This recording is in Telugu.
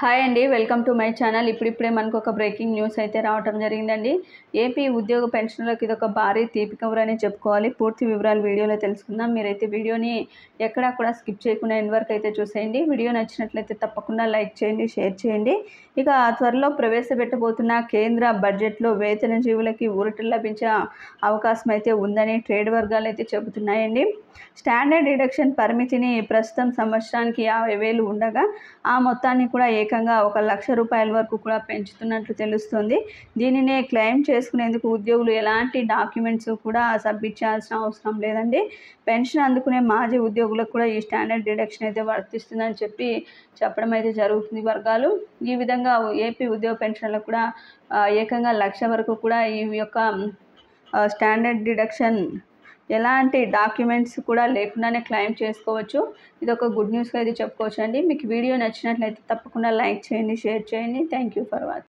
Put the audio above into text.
హాయ్ అండి, వెల్కమ్ టు మై ఛానల్. ఇప్పుడిప్పుడే మనకు ఒక బ్రేకింగ్ న్యూస్ అయితే రావటం జరిగిందండి. ఏపీ ఉద్యోగ పెన్షన్లకు ఇది ఒక భారీ తీపి కబురని చెప్పుకోవాలి. పూర్తి వివరాలు వీడియోలో తెలుసుకుందాం. మీరైతే వీడియోని ఎక్కడా కూడా స్కిప్ చేయకుండా ఎండ్ వరకు అయితే చూసేయండి. వీడియో నచ్చినట్లయితే తప్పకుండా లైక్ చేయండి, షేర్ చేయండి. ఇక త్వరలో ప్రవేశపెట్టబోతున్న కేంద్ర బడ్జెట్లో వేతన జీవులకి ఊరటలు లభించే అవకాశం అయితే ఉందని ట్రేడ్ వర్గాలు అయితే చెబుతున్నాయండి. స్టాండర్డ్ డిడక్షన్ పరిమితిని ప్రస్తుతం సంవత్సరానికి 50,000 ఉండగా ఆ మొత్తాన్ని కూడా ఏకంగా 1,00,000 రూపాయల వరకు కూడా పెంచుతున్నట్లు తెలుస్తుంది. దీనినే క్లెయిమ్ చేసుకునేందుకు ఉద్యోగులు ఎలాంటి డాక్యుమెంట్స్ కూడా సబ్మిట్ చేయాల్సిన అవసరం లేదండి. పెన్షన్ అందుకునే మాజీ ఉద్యోగులకు కూడా ఈ స్టాండర్డ్ డిడక్షన్ అయితే వర్తిస్తుందని చెప్పడం అయితే జరుగుతుంది వర్గాలు. ఈ విధంగా ఏపీ ఉద్యోగ పెన్షన్లకు కూడా ఏకంగా 1,00,000 వరకు కూడా ఈ యొక్క స్టాండర్డ్ డిడక్షన్ ఎలాంటి డాక్యుమెంట్స్ కూడా లేకుండానే క్లెయిమ్ చేసుకోవచ్చు. ఇది ఒక గుడ్ న్యూస్గా అయితే చెప్పుకోవచ్చు అండి. మీకు వీడియో నచ్చినట్లయితే తప్పకుండా లైక్ చేయండి, షేర్ చేయండి. Thank you for watching.